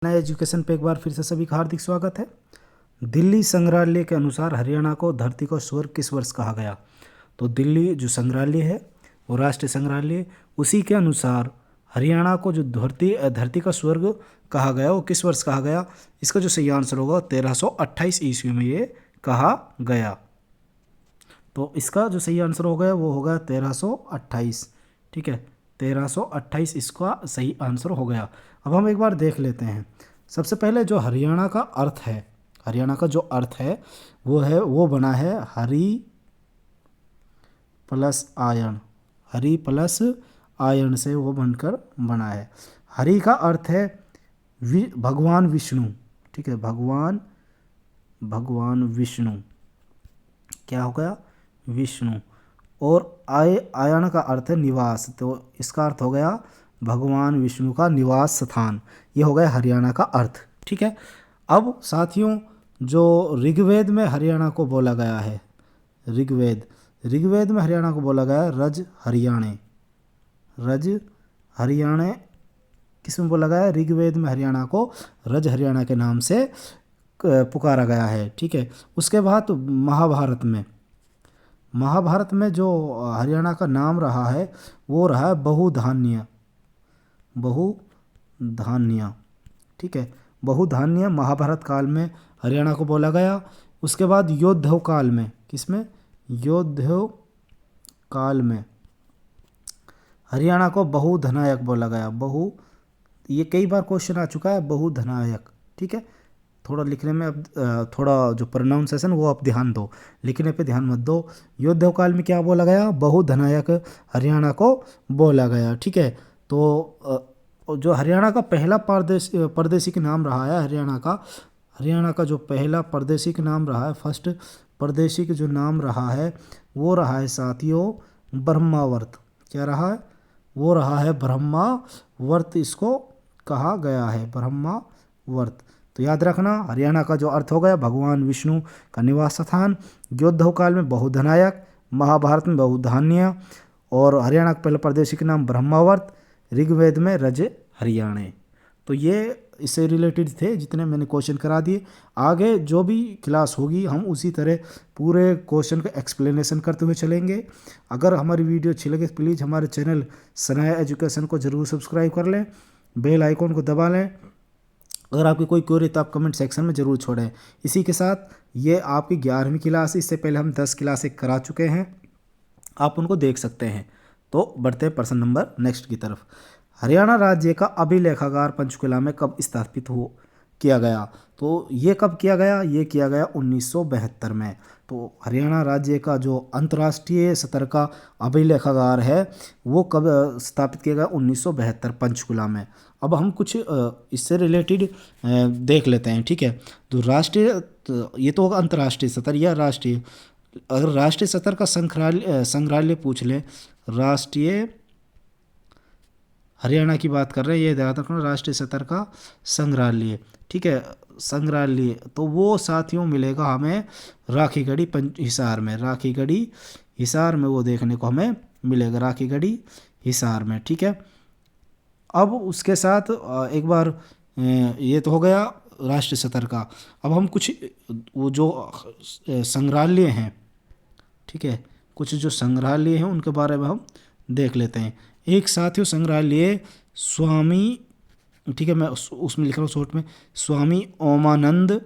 नए एजुकेशन पे एक बार फिर से सभी का हार्दिक स्वागत है। दिल्ली संग्रहालय के अनुसार हरियाणा को धरती का स्वर्ग किस वर्ष कहा गया? तो दिल्ली जो संग्रहालय है वो राष्ट्रीय संग्रहालय, उसी के अनुसार हरियाणा को जो धरती का स्वर्ग कहा गया वो किस वर्ष कहा गया? इसका जो सही आंसर होगा 1328 ईस्वी में ये कहा गया। तो इसका जो सही आंसर हो गया वो होगा 1328। ठीक है, 1328 इसका सही आंसर हो गया। अब हम एक बार देख लेते हैं। सबसे पहले जो हरियाणा का अर्थ है, हरियाणा का जो अर्थ है वो बना है Hari plus ion. Hari plus ion से वो बनकर बना है। हरि का अर्थ है भगवान विष्णु। ठीक है, भगवान विष्णु क्या हो गया? विष्णु। और आयन का अर्थ है निवास, तो इसका अर्थ हो गया भगवान विष्णु का निवास स्थान। ये हो गया हरियाणा का अर्थ। ठीक है, अब साथियों जो ऋग्वेद में हरियाणा को बोला गया है, ऋग्वेद में हरियाणा को बोला गया है रज हरियाणे। किस में बोला गया है? ऋग्वेद में हरियाणा को रज हरियाणा के नाम से पुकारा गया है। ठीक है, उसके बाद महाभारत में जो हरियाणा का नाम रहा है वो रहा है बहुधान्य। ठीक है, बहुधान्य महाभारत काल में हरियाणा को बोला गया। उसके बाद योद्धव काल में, किसमें? योद्धव काल में हरियाणा को बहुधनायक बोला गया। ये कई बार क्वेश्चन आ चुका है, बहुधनायक। ठीक है, थोड़ा लिखने में अब थोड़ा जो प्रोनाउंसिएशन वो आप ध्यान दो, लिखने पे ध्यान मत दो। योद्धव काल में क्या बोला गया? बहुधनायक हरियाणा को बोला गया। ठीक है, तो जो हरियाणा का पहला प्रादेशिक नाम रहा है, हरियाणा का जो पहला प्रादेशिक नाम रहा है, फर्स्ट प्रादेशिक जो नाम रहा है वो रहा है साथियों ब्रह्मावर्त। क्या रहा है? वो रहा है ब्रह्मावर्त, इसको कहा गया है ब्रह्मावर्त। तो याद रखना, हरियाणा का जो अर्थ हो गया भगवान विष्णु का निवास स्थान, योद्धव काल में बहुधनायक, महाभारत में बहुधान्य, और हरियाणा का पहला प्रादेशिक नाम ब्रह्मावर्त, ऋग्वेद में रज हरियाणे। तो ये इससे रिलेटेड थे जितने मैंने क्वेश्चन करा दिए। आगे जो भी क्लास होगी हम उसी तरह पूरे क्वेश्चन का एक्सप्लेनेशन करते हुए चलेंगे। अगर हमारी वीडियो अच्छी लगे तो प्लीज़ हमारे चैनल सनाया एजुकेशन को ज़रूर सब्सक्राइब कर लें, बेल आइकॉन को दबा लें। अगर आपकी कोई क्वेरी तो आप कमेंट सेक्शन में ज़रूर छोड़ें। इसी के साथ ये आपकी 11वीं क्लास, इससे पहले हम 10 क्लासें करा चुके हैं, आप उनको देख सकते हैं। तो बढ़ते हैं प्रश्न नंबर नेक्स्ट की तरफ। हरियाणा राज्य का अभिलेखागार पंचकुला में कब स्थापित किया गया? तो ये कब किया गया? ये किया गया 1972 में। तो हरियाणा राज्य का जो अंतर्राष्ट्रीय स्तर का अभिलेखागार है वो कब स्थापित किया गया? 1972 पंचकुला में। अब हम कुछ इससे रिलेटेड देख लेते हैं। ठीक है, तो ये तो होगा अंतर्राष्ट्रीय स्तर या राष्ट्रीय। अगर राष्ट्रीय स्तर का संग्रहालय पूछ ले, राष्ट्रीय हरियाणा की बात कर रहे हैं, ये ध्यान रखना, राष्ट्रीय स्तर का संग्रहालय। ठीक है, संग्रहालय तो वो साथियों मिलेगा हमें राखीगढ़ी हिसार में वो देखने को हमें मिलेगा, राखीगढ़ी हिसार में। ठीक है, अब उसके साथ एक बार ये तो हो गया राष्ट्रीय स्तर का। अब हम कुछ वो जो संग्रहालय हैं, ठीक है, कुछ जो संग्रहालय हैं उनके बारे में हम देख लेते हैं। एक साथियों संग्रहालय स्वामी, ठीक है, मैं उसमें लिख रहा हूँ शॉर्ट में, स्वामी ओमानंद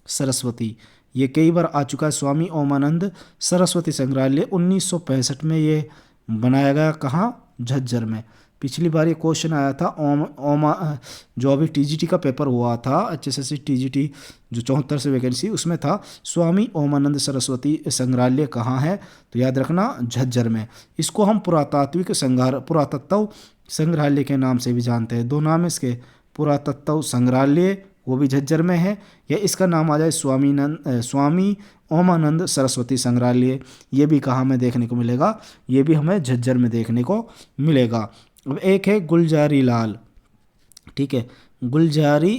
सरस्वती। ये कई बार आ चुका है, स्वामी ओमानंद सरस्वती संग्रहालय 1965 में ये बनाया गया। कहाँ? झज्जर में। पिछली बार ये क्वेश्चन आया था जो अभी टीजीटी का पेपर हुआ था, HSSC टीजीटी जो 74 से वैकेंसी, उसमें था स्वामी ओमानंद सरस्वती संग्रहालय कहाँ है? तो याद रखना झज्जर में। इसको हम पुरातत्व संग्रहालय के नाम से भी जानते हैं। दो नाम है इसके, पुरातत्व संग्रहालय वो भी झज्जर में है, या इसका नाम आ जाए स्वामी ओमानंद सरस्वती संग्रहालय। ये भी कहाँ में देखने को मिलेगा? ये भी हमें झज्जर में देखने को मिलेगा। अब एक है गुलजारी लाल, ठीक है, गुलजारी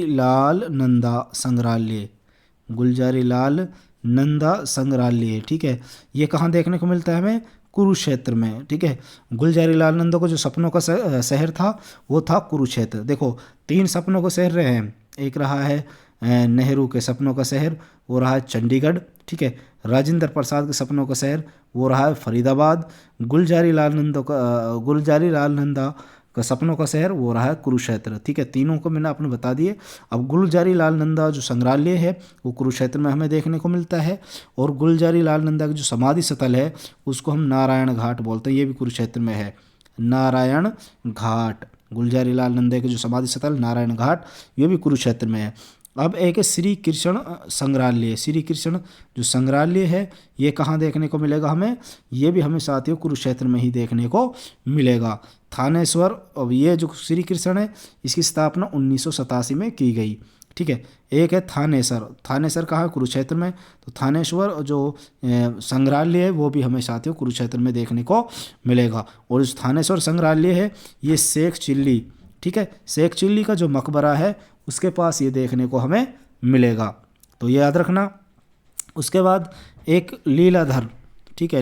लाल नंदा संग्रहालय, ठीक है, ये कहाँ देखने को मिलता है हमें? कुरुक्षेत्र में। ठीक है, गुलजारी लाल नंदा को जो सपनों का शहर था वो था कुरुक्षेत्र। देखो 3 सपनों का शहर रहे हैं, एक रहा है नेहरू के सपनों का शहर, वो रहा है चंडीगढ़। ठीक है, राजेंद्र प्रसाद के सपनों का शहर वो रहा है फरीदाबाद। गुलजारी लाल नंदा का सपनों का शहर वो रहा है कुरुक्षेत्र। ठीक है, तीनों को मैंने आपने बता दिए। अब गुलजारी लाल नंदा जो संग्रहालय है वो कुरुक्षेत्र में हमें देखने को मिलता है, और गुलजारी लाल नंदा की जो समाधि स्थल है उसको हम नारायण घाट बोलते हैं, ये भी कुरुक्षेत्र में है, नारायण घाट। गुलजारी लाल नंदा के जो समाधि स्थल नारायण घाट ये भी कुरुक्षेत्र में है। अब एक है श्री कृष्ण संग्रहालय। श्री कृष्ण जो संग्रहालय है ये कहाँ देखने को मिलेगा हमें, ये भी हमें साथियों कुरुक्षेत्र में ही देखने को मिलेगा। थानेश्वर, अब ये जो श्री कृष्ण है इसकी स्थापना 1987 में की गई। ठीक है, एक है थानेसर। थानेसर कहाँ है, कुरुक्षेत्र में। तो थानेश्वर जो संग्रहालय है वो भी हमें साथियों कुरुक्षेत्र में देखने को मिलेगा। और इस थानेश्वर संग्रहालय है ये शेख चिल्ली, ठीक है, शेख चिल्ली का जो मकबरा है उसके पास ये देखने को हमें मिलेगा, तो ये याद रखना। उसके बाद एक लीलाधर, ठीक है,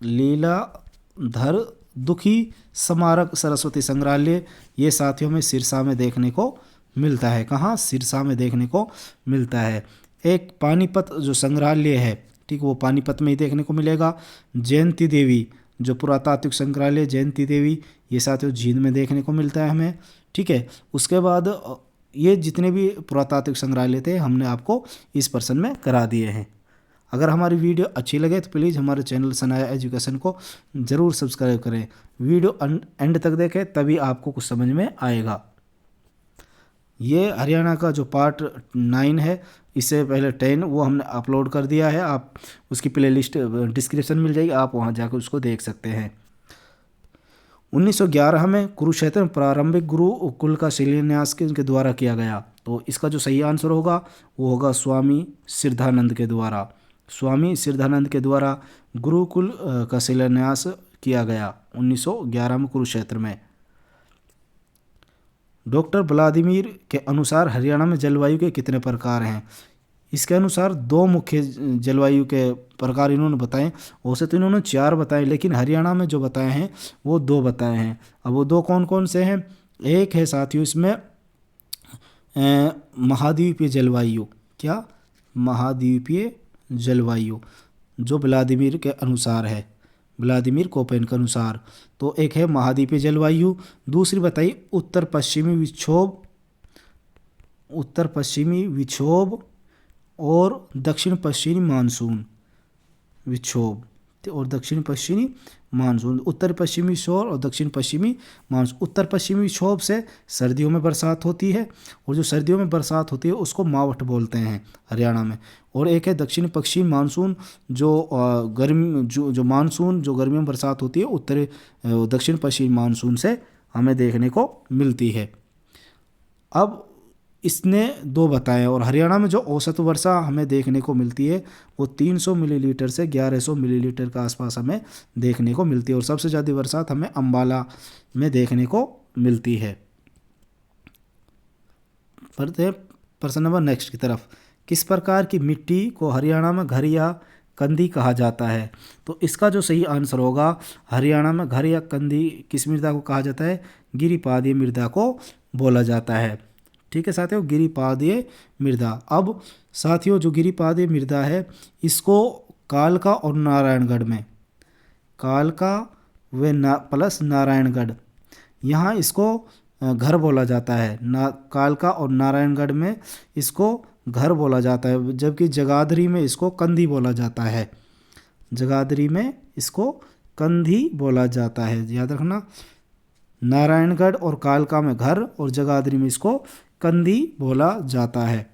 लीलाधर दुखी स्मारक सरस्वती संग्रहालय, ये साथियों में सिरसा में देखने को मिलता है। कहाँ, सिरसा में देखने को मिलता है। एक पानीपत जो संग्रहालय है, ठीक, वो पानीपत में ही देखने को मिलेगा। जयंती देवी जो पुरातात्विक संग्रहालय जयंती देवी, ये साथियों जींद में देखने को मिलता है हमें। ठीक है, उसके बाद ये जितने भी पुरातात्विक संग्रहालय थे हमने आपको इस पर्सन में करा दिए हैं। अगर हमारी वीडियो अच्छी लगे तो प्लीज़ हमारे चैनल सनाया एजुकेशन को ज़रूर सब्सक्राइब करें। वीडियो एंड तक देखें तभी आपको कुछ समझ में आएगा। ये हरियाणा का जो पार्ट 9 है, इससे पहले 10 वो हमने अपलोड कर दिया है, आप उसकी प्लेलिस्ट डिस्क्रिप्शन मिल जाएगी, आप वहाँ जाकर उसको देख सकते हैं। 1911 में कुरुक्षेत्र में प्रारंभिक गुरुकुल का शिलान्यास के द्वारा किया गया। तो इसका जो सही आंसर होगा वो होगा स्वामी सिद्धानंद के द्वारा। स्वामी सिद्धानंद के द्वारा गुरुकुल का शिलान्यास किया गया 1911 में कुरुक्षेत्र में। डॉक्टर व्लादिमीर के अनुसार हरियाणा में जलवायु के कितने प्रकार हैं? इसके अनुसार 2 मुख्य जलवायु के प्रकार इन्होंने बताए। वैसे तो इन्होंने 4 बताए, लेकिन हरियाणा में जो बताए हैं वो 2 बताए हैं। अब वो 2 कौन कौन से हैं? एक है साथियों इसमें महाद्वीपीय जलवायु। क्या? महाद्वीपीय जलवायु, जो व्लादिमीर के अनुसार है, व्लादिमीर कोपेन के अनुसार। तो एक है महाद्वीपीय जलवायु। दूसरी बताई उत्तर पश्चिमी विक्षोभ और दक्षिण पश्चिमी मानसून विक्षोभ और दक्षिण पश्चिमी मानसून। उत्तर पश्चिमी विक्षोभ और दक्षिण पश्चिमी मानसून। उत्तर पश्चिमी विक्षोभ से सर्दियों में बरसात होती है, और जो सर्दियों में बरसात होती है उसको मावठ बोलते हैं हरियाणा में। और एक है दक्षिण पश्चिमी मानसून, जो गर्मी जो मानसून जो गर्मियों में बरसात होती है दक्षिण पश्चिमी मानसून से हमें देखने को मिलती है। अब इसने 2 बताए, और हरियाणा में जो औसत वर्षा हमें देखने को मिलती है वो 300 मिलीलीटर से 1100 मिलीलीटर के आसपास हमें देखने को मिलती है, और सबसे ज़्यादा बरसात हमें अम्बाला में देखने को मिलती है। बढ़ते हैं प्रश्न नंबर नेक्स्ट की तरफ। किस प्रकार की मिट्टी को हरियाणा में घर या कंदी कहा जाता है? तो इसका जो सही आंसर होगा, हरियाणा में घर या कंदी किस मृदा को कहा जाता है? गिरिपादीय मृदा को बोला जाता है। ठीक है साथियों, गिरिपादीय मृदा। अब साथियों जो गिरिपादीय मृदा है इसको कालका और नारायणगढ़ में, कालका व प्लस नारायणगढ़, यहाँ इसको घर बोला जाता है। कालका और नारायणगढ़ में इसको घर बोला जाता है, जबकि जगाधरी में इसको कंधी बोला जाता है। जगाधरी में इसको कंधी बोला जाता है, याद रखना। नारायणगढ़ और कालका में घर और जगाधरी में इसको कंधी बोला जाता है।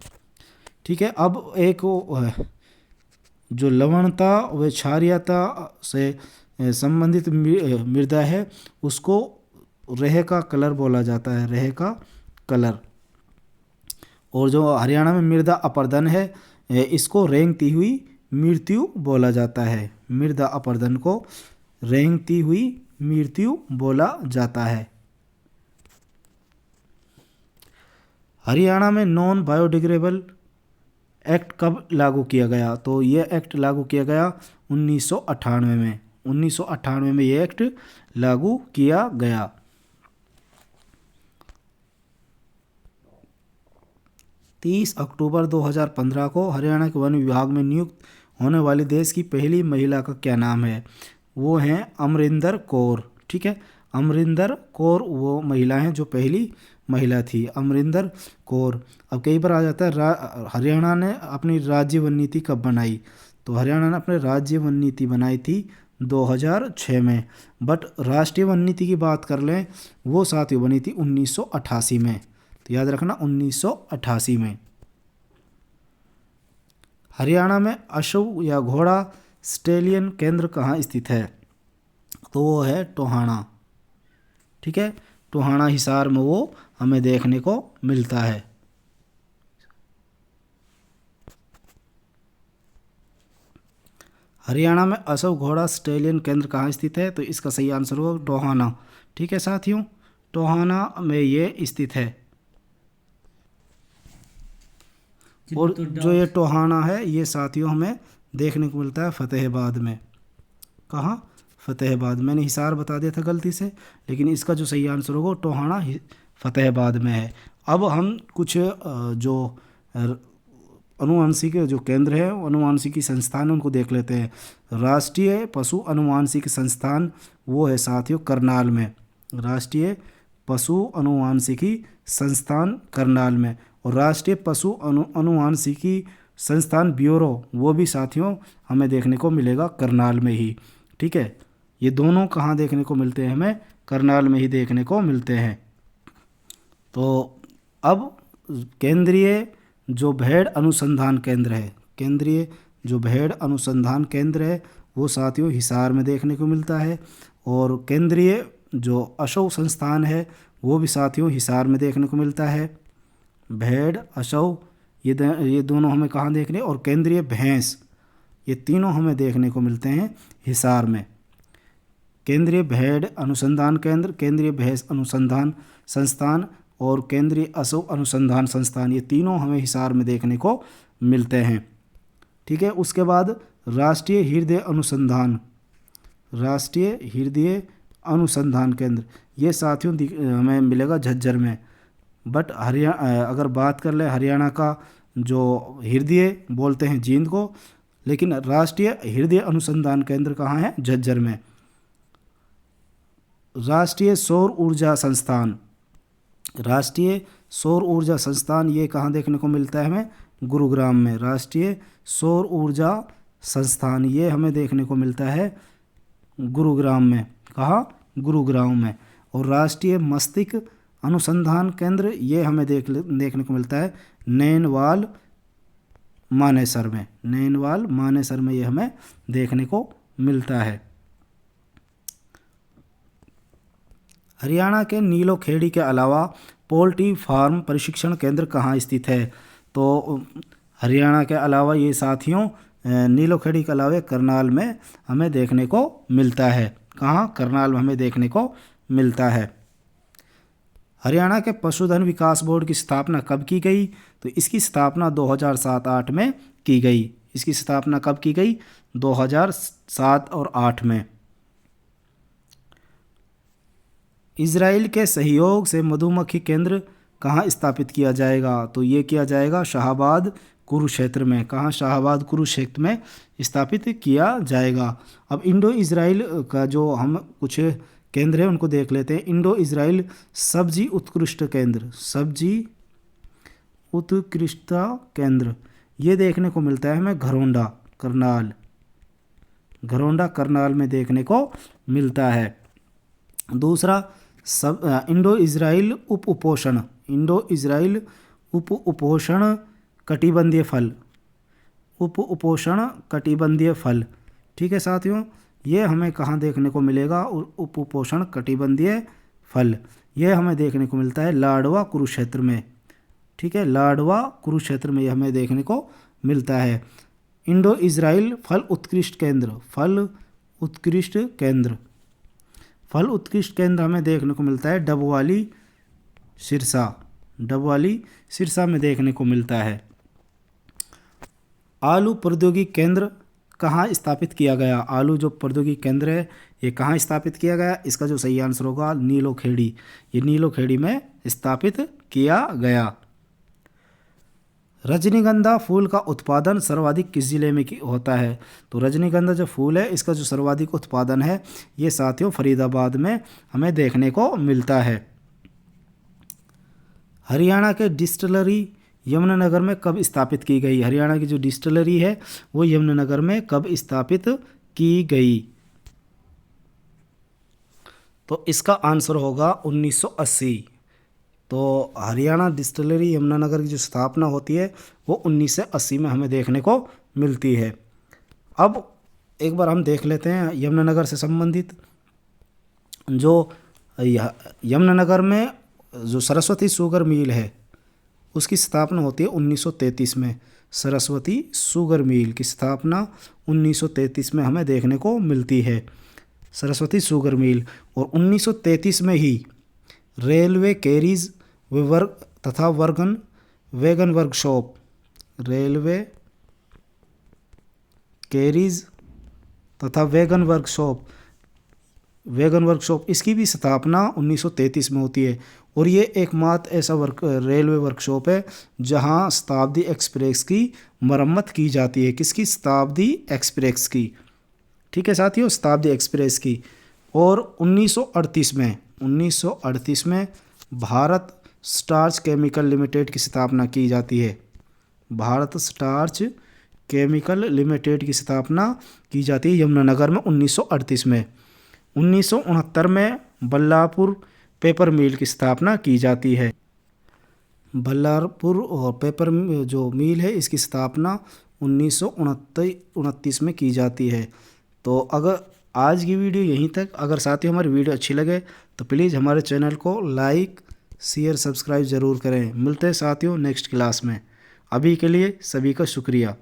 ठीक है, अब एक जो लवणता व क्षारीयता से संबंधित मृदा है उसको रेह का कलर बोला जाता है, रेह का कलर। और जो हरियाणा में मृदा अपर्दन है इसको रेंगती हुई मृत्यु बोला जाता है। मृदा अपर्दन को रेंगती हुई मृत्यु बोला जाता है। हरियाणा में नॉन बायोडिग्रेडेबल एक्ट कब लागू किया गया? तो यह एक्ट लागू किया गया 1998 में। 1998 में ये एक्ट लागू किया गया। 30 अक्टूबर 2015 को हरियाणा के वन विभाग में नियुक्त होने वाली देश की पहली महिला का क्या नाम है? वो हैं अमरिंदर कौर। ठीक है, अमरिंदर कौर वो महिला हैं जो पहली महिला थी, अमरिंदर कौर। अब कई बार आ जाता है हरियाणा ने अपनी राज्य वन नीति कब बनाई? तो हरियाणा ने अपने राज्य वन नीति बनाई थी 2006 में, बट राष्ट्रीय वन नीति की बात कर लें वो साथियों बनी थी 1988 में। तो याद रखना 1988 में। हरियाणा में अश्व या घोड़ा स्टेलियन केंद्र कहाँ स्थित है? तो वो है टोहाना। ठीक है, टोहाना हिसार में वो हमें देखने को मिलता है। हरियाणा में अश्व घोड़ा स्टेलियन केंद्र कहाँ स्थित है? तो इसका सही आंसर होगा टोहाना। ठीक है साथियों, टोहाना में ये स्थित है। और जो ये टोहाना है ये साथियों हमें देखने को मिलता है फतेहाबाद में। कहाँ? फतेहाबाद। मैंने हिसार बता दिया था गलती से, लेकिन इसका जो सही आंसर होगा टोहाना फतेहाबाद में है। अब हम कुछ जो अनुवांशिक जो केंद्र है, अनुवांशिकी संस्थान, उनको देख लेते हैं। राष्ट्रीय पशु अनुवांशिक संस्थान वो है साथियों करनाल में। राष्ट्रीय पशु अनुवांशिकी संस्थान करनाल में। और राष्ट्रीय पशु अनुवांशिकी संस्थान ब्यूरो वो भी साथियों हमें देखने को मिलेगा करनाल में ही। ठीक है, ये दोनों कहाँ देखने को मिलते हैं? हमें करनाल में ही देखने को मिलते हैं। तो अब केंद्रीय जो भेड़ अनुसंधान केंद्र है, केंद्रीय जो भेड़ अनुसंधान केंद्र है वो साथियों हिसार में देखने को मिलता है। और केंद्रीय जो अश्व संस्थान है वो भी साथियों हिसार में देखने को मिलता है। भेड़, अश्व ये दोनों हमें कहाँ देखने, और केंद्रीय भैंस, ये तीनों हमें देखने को मिलते हैं हिसार में। केंद्रीय भेड़ अनुसंधान केंद्र, केंद्रीय भैंस अनुसंधान संस्थान और केंद्रीय अश्व अनुसंधान संस्थान, ये तीनों हमें हिसार में देखने को मिलते हैं। ठीक है, उसके बाद राष्ट्रीय हृदय अनुसंधान, राष्ट्रीय हृदय अनुसंधान केंद्र ये साथियों हमें मिलेगा झज्जर में। बट अगर बात कर ले हरियाणा का जो हृदय बोलते हैं जींद को, लेकिन राष्ट्रीय हृदय अनुसंधान केंद्र कहाँ है? झज्जर में। राष्ट्रीय सौर ऊर्जा संस्थान, राष्ट्रीय सौर ऊर्जा संस्थान ये कहाँ देखने को मिलता है? हमें गुरुग्राम में। राष्ट्रीय सौर ऊर्जा संस्थान ये हमें देखने को मिलता है गुरुग्राम में। कहाँ? गुरुग्राम में। और राष्ट्रीय मस्तिष्क अनुसंधान केंद्र ये हमें देखने को मिलता है नैनवाल मानेसर में। नैनवाल मानेसर में ये हमें देखने को मिलता है। हरियाणा के नीलोखेड़ी के अलावा पोल्ट्री फार्म प्रशिक्षण केंद्र कहाँ स्थित है? तो हरियाणा के अलावा ये साथियों नीलोखेड़ी के अलावा करनाल में हमें देखने को मिलता है। कहाँ? करनाल में हमें देखने को मिलता है। हरियाणा के पशुधन विकास बोर्ड की स्थापना कब की गई? तो इसकी स्थापना 2007-8 में की गई। इसकी स्थापना कब की गई? 2007 और 8 में। इजराइल के सहयोग से मधुमक्खी केंद्र कहाँ स्थापित किया जाएगा? तो ये किया जाएगा शाहबाद कुरुक्षेत्र में। कहाँ? शाहबाद कुरुक्षेत्र में स्थापित किया जाएगा। अब इंडो इजराइल का जो हम कुछ केंद्र है उनको देख लेते हैं। इंडो इजराइल सब्जी उत्कृष्ट केंद्र, सब्जी उत्कृष्टता केंद्र ये देखने को मिलता है हमें घरोंडा करनाल, घरोंडा करनाल में देखने को मिलता है। दूसरा इंडो इजराइल उप उपोषण, इंडो इजराइल उप उपोषण कटिबंधीय फल, उप उपोषण कटिबंधीय फल। ठीक है साथियों, ये हमें कहाँ देखने को मिलेगा? उप उपोषण कटिबंधीय फल ये हमें देखने को मिलता है लाडवा कुरुक्षेत्र में। ठीक है, लाडवा कुरुक्षेत्र में ये हमें देखने को मिलता है। इंडो इजराइल फल उत्कृष्ट केंद्र, फल उत्कृष्ट केंद्र, फल उत्कृष्ट केंद्र हमें देखने को मिलता है डबवाली सिरसा, डबवाली सिरसा में देखने को मिलता है। आलू प्रौद्योगिकी केंद्र कहाँ स्थापित किया गया? आलू जो प्रौद्योगिकी केंद्र है ये कहाँ स्थापित किया गया? इसका जो सही आंसर होगा नीलोखेड़ी, ये नीलोखेड़ी में स्थापित किया गया। रजनीगंधा फूल का उत्पादन सर्वाधिक किस जिले में होता है? तो रजनीगंधा जो फूल है इसका जो सर्वाधिक उत्पादन है ये साथियों फरीदाबाद में हमें देखने को मिलता है। हरियाणा के डिस्टिलरी यमुनानगर में कब स्थापित की गई? हरियाणा की जो डिस्टिलरी है वो यमुनानगर में कब स्थापित की गई? तो इसका आंसर होगा 1980। तो हरियाणा डिस्टिलरी यमुनानगर की जो स्थापना होती है वो 1980 में हमें देखने को मिलती है। अब एक बार हम देख लेते हैं यमुनानगर से संबंधित जो यमुनानगर में जो सरस्वती शुगर मिल है उसकी स्थापना होती है 1933 में। सरस्वती शुगर मिल की स्थापना 1933 में हमें देखने को मिलती है, सरस्वती शुगर मिल। और 1933 में ही रेलवे कैरीज वर्ग तथा वैगन वर्कशॉप, रेलवे कैरीज तथा वैगन वर्कशॉप इसकी भी स्थापना 1933 में होती है। और ये एकमात्र ऐसा रेलवे वर्कशॉप है जहां शताब्दी एक्सप्रेस की मरम्मत की जाती है। किसकी? शताब्दी एक्सप्रेस की। ठीक है साथियों, शताब्दी एक्सप्रेस की। और 1938 में भारत स्टार्च केमिकल लिमिटेड की स्थापना की जाती है। भारत स्टार्च केमिकल लिमिटेड की स्थापना की जाती है यमुनानगर में 1938 में। 1969 में बल्लारपुर पेपर मिल की स्थापना की जाती है। बल्लारपुर और पेपर जो मिल है इसकी स्थापना 1929 में की जाती है। तो अगर आज की वीडियो यहीं तक। अगर साथियों हमारी वीडियो अच्छी लगे तो प्लीज़ हमारे चैनल को लाइक शेयर सब्सक्राइब ज़रूर करें। मिलते हैं साथियों नेक्स्ट क्लास में। अभी के लिए सभी का शुक्रिया।